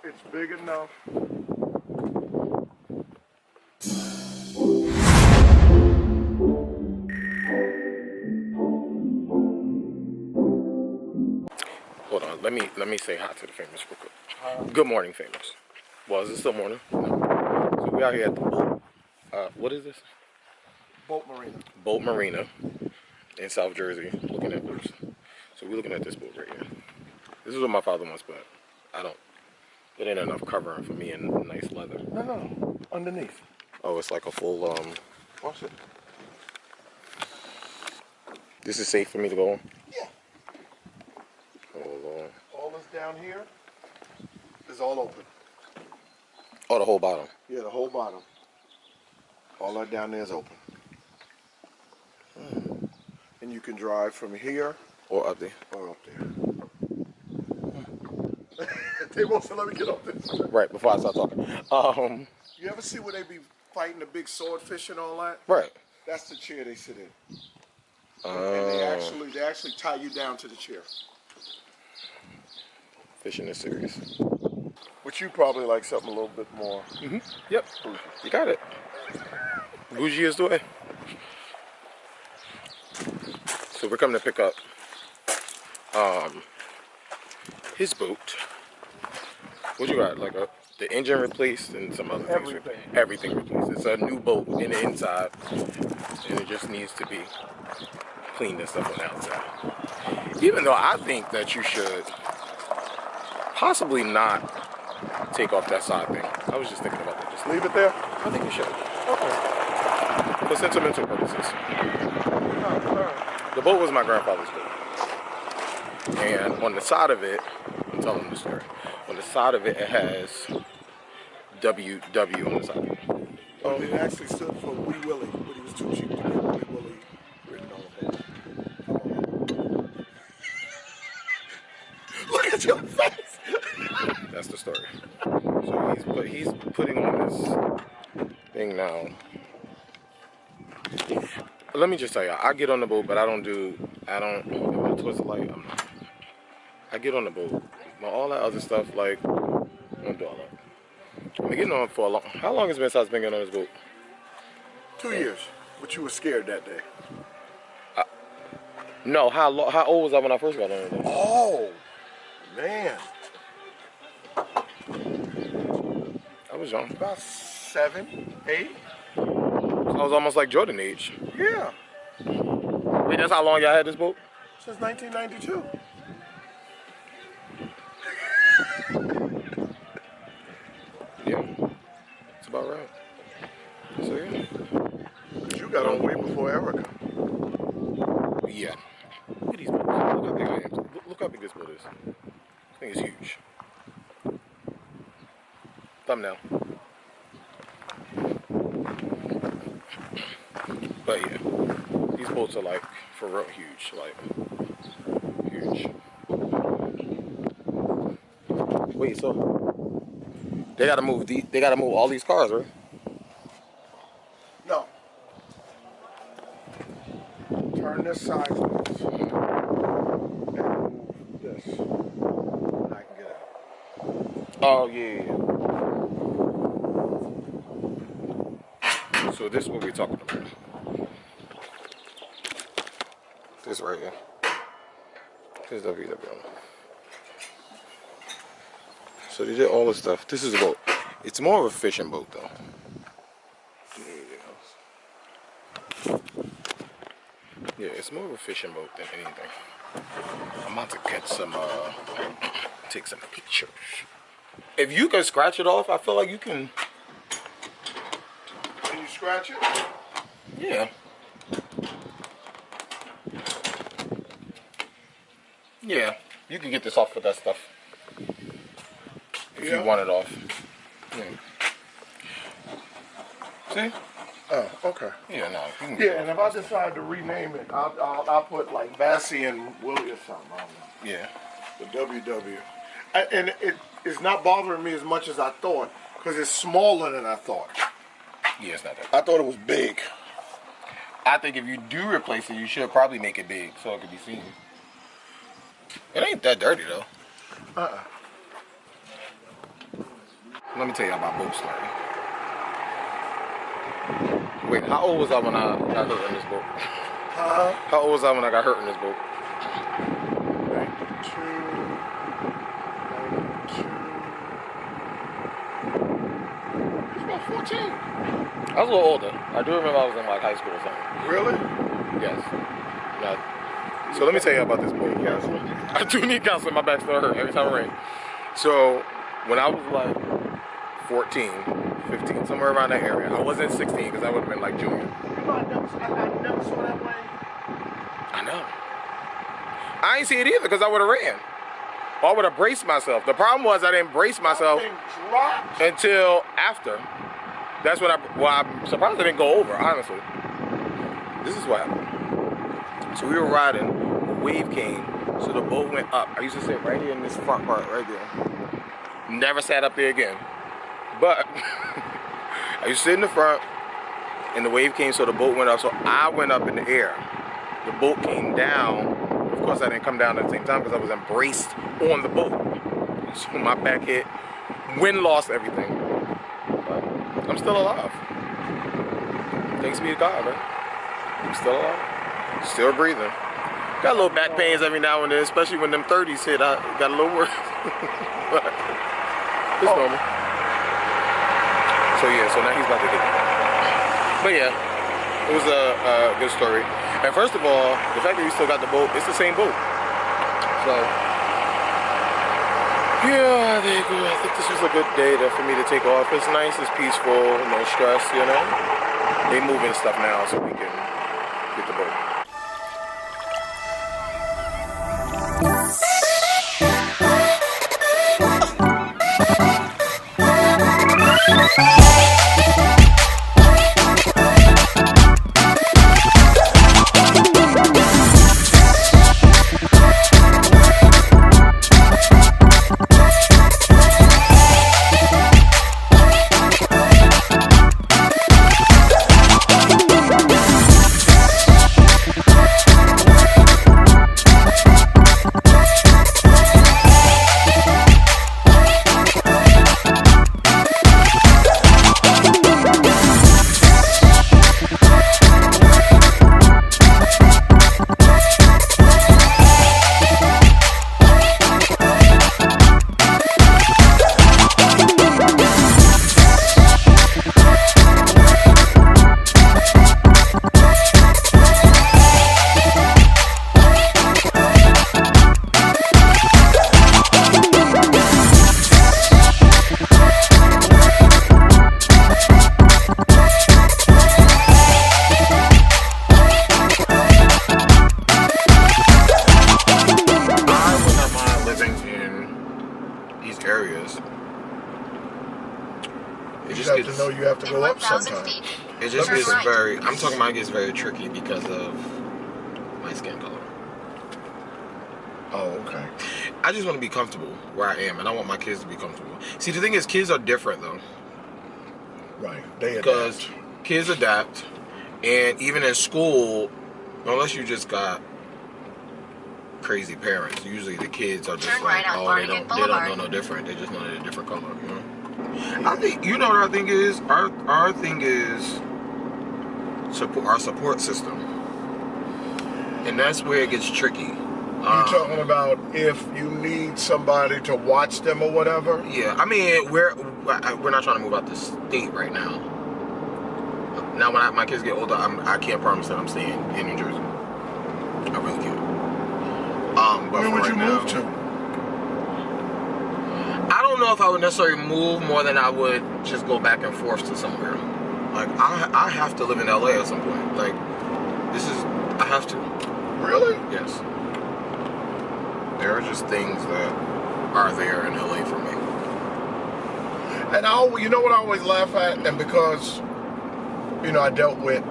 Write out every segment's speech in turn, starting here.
It's big enough. Hold on, let me say hi to the famous real quick. Good morning, famous. Well, is it still morning? No. So we out here at the boat. What is this? Boat Marina. Boat Marina in South Jersey, looking at boats. So we're looking at this boat right here. This is what my father wants, but I don't. It ain't enough covering for me in nice leather. No. Underneath. Oh, it's like a full Watch it. This is safe for me to go on? Yeah. Hold on. All this down here is all open. Oh, the whole bottom. Yeah, the whole bottom. All that down there is open. And you can drive from here Or up there. or up there. They won't let me get up there. Right, before I start talking. You ever see where they be fighting the big swordfish and all that? Right. That's the chair they sit in. And And they actually tie you down to the chair. fishing is serious. Which you probably like something a little bit more. Yep. You got it. Bougie is the way. So we're coming to pick up his boat. What you got? Like the engine replaced and some other things. Everything replaced. It's a new boat in the inside, and it just needs to be cleaned and stuff on the outside. Even though I think that you should possibly not take off that side thing. I was just thinking about that. Just Leave it there? I think you should. Okay. For sentimental purposes. The boat was my grandfather's boat. And on the side of it, I'm telling the story. On the side of it, it has WW on the side of it. Oh, it actually stood for Wee Willie, but he was too cheap to get Wee Willie written on the boat. Look at your face! That's the story. So he's putting on this thing now. Let me just tell you, I get on the boat, but I don't twist the light. I get on the boat. But all that other stuff, like, I don't do all that. I've been getting on for a long. How long has it been since I've been getting on this boat? 2 years. But you were scared that day. No, how old was I when I first got on it? Oh, man. I was young. About 7, 8. I was almost like Jordan age. Yeah. Wait, that's how long y'all had this boat? Since 1992. Yeah, it's about right. So yeah. But you got on way before Erica. Yeah. Look at these boats. Look how big I am. Look how big this boat is. This thing is huge. Thumbnail. But yeah, these boats are like for real huge, like huge. Wait, so they gotta move all these cars, right? No. Turn this sideways. And move this. And I can get out. Oh yeah. So this is what we're talking about. This right here. This is WW. So they did all this stuff. This is a boat. It's more of a fishing boat though. Than anything else. Yeah, it's more of a fishing boat than anything. I'm about to catch some, take some pictures. If you can scratch it off, I feel like you can. Can you scratch it? Yeah. Yeah, you can get this off with that stuff. If you want it off. Yeah. See? Oh, okay. Yeah, no. You can Yeah, and if I decide to rename it, I'll put like Vassy and Willie or something on it. Yeah. The WW. And it's not bothering me as much as I thought, because it's smaller than I thought. Yeah, it's not that. I thought it was big. I think if you do replace it, you should probably make it big so it can be seen. It ain't that dirty though. Let me tell you about boat story. Wait, how old was I when I got hurt in this boat? How old was I when I got hurt in this boat? 92. It's about 14. I was a little older. I do remember I was in like high school or something. Really? Yes. Yeah. So let me tell you about this boat. I do need counseling. My back still hurt every time it rains. So when I was like 14, 15, somewhere around that area. I wasn't 16 because I would have been like junior. You know, I never saw that way. I know. I ain't see it either because I would have ran. Or I would have braced myself. The problem was I didn't brace myself until after. That's when I'm surprised I didn't go over, honestly. This is what happened. So we were riding, a wave came, so the boat went up. I used to sit right here in this front part right there. Never sat up there again. But I used to sit in the front, and the wave came, so the boat went up. So I went up in the air. The boat came down. Of course, I didn't come down at the same time because I was embraced on the boat. So my back hit, wind lost everything. But I'm still alive. Thanks be to God, man. I'm still alive. Still breathing. Got a little back pains every now and then, especially when them 30s hit. I got a little worse. But it's normal. So yeah, so now he's about to get it. But yeah, it was a good story. And first of all, the fact that we still got the boat, it's the same boat. So yeah, I think this was a good day for me to take off. It's nice, it's peaceful, no stress, you know. They moving stuff now so we can get the boat. You have to go up sometime. It just gets very, I'm talking about it gets very tricky because of my skin color. Oh, okay. I just want to be comfortable where I am, and I want my kids to be comfortable. See, the thing is, kids are different, though. Right. They adapt. Because kids adapt, and even in school, unless you just got crazy parents, usually the kids are just like, oh, they don't know no different. They just know they're a different color, you know? I think, you know what our thing is? Our thing is our support system. And that's where it gets tricky. You're talking about if you need somebody to watch them or whatever? Yeah, I mean, we're not trying to move out the state right now. Now, when my kids get older, I can't promise that I'm staying in New Jersey. I really can't. But where would you move to? I don't know if I would necessarily move more than I would just go back and forth to somewhere. Like, I have to live in LA at some point. Like, I have to. Really? Yes. There are just things that are there in LA for me. And you know what I always laugh at? And because, you know, I dealt with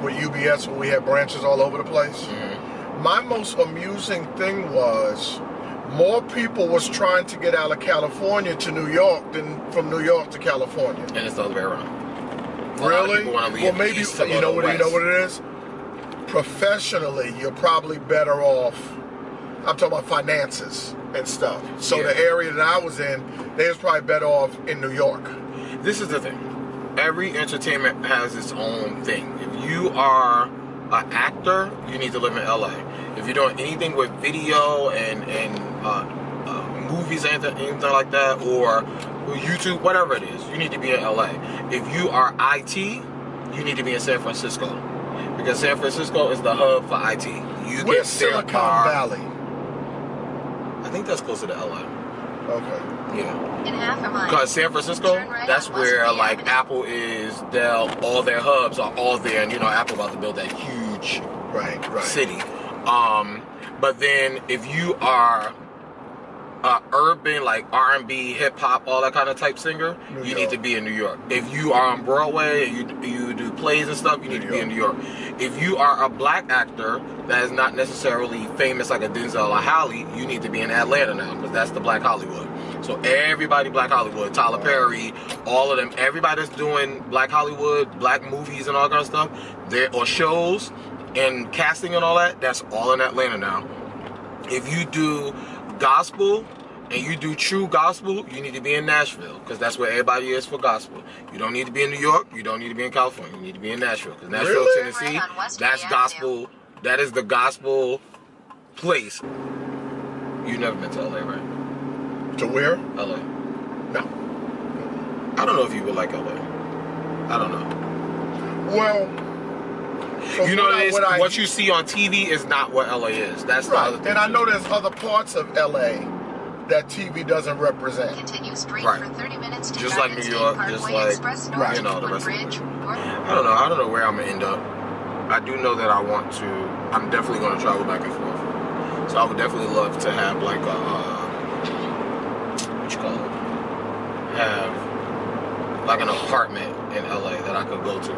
UBS when we had branches all over the place. Mm-hmm. My most amusing thing was more people was trying to get out of California to New York than from New York to California. And it's the other way around. Really? Well, maybe you know what it is? Professionally, you're probably better off I'm talking about finances and stuff. So Yeah. the area that I was in, they was probably better off in New York. This is the thing. Every entertainment has its own thing. If you are an actor, you need to live in LA. If you're doing anything with video and movies, anything like that, or YouTube, whatever it is, you need to be in LA. If you are IT, you need to be in San Francisco, because San Francisco is the hub for IT. You Where's get Silicon Valley? I think that's closer to LA. Okay. Yeah. In half a mile. Because San Francisco, Right that's on where West like Avenue. Apple is. All their hubs are all there, and Apple about to build that huge Right. city. But then if you are urban, like R&B, hip hop, all that kind of type singer, you need to be in New York. If you are on Broadway and you do plays and stuff, you need to be in New York. If you are a black actor that is not necessarily famous like a Denzel or Halle, you need to be in Atlanta now, because that's the Black Hollywood. So everybody Black Hollywood, Tyler Perry, all of them, everybody that's doing Black Hollywood, black movies and all that kind of stuff, or shows and casting and all that, that's all in Atlanta now. If you do gospel and you do true gospel, you need to be in Nashville, because that's where everybody is for gospel. You don't need to be in New York. You don't need to be in California. You need to be in Nashville, because Nashville, Really? Tennessee, Right on West that's Avenue. gospel. That is the gospel place. You've never been to LA, right? To where? LA. No. I don't know if you would like LA. I don't know. Well, from What you see on TV is not what LA is. That's the other right. thing. And I know there's other parts of LA that TV doesn't represent. Continue straight Right. for 30 minutes to Just like Dragon's New Gate York, Parkway just like, Express North right, to the rest of Woodbridge. I don't know where I'm gonna end up. I do know that I'm definitely gonna travel back and forth. So I would definitely love to have like a what you call it? Have like an apartment in LA that I could go to.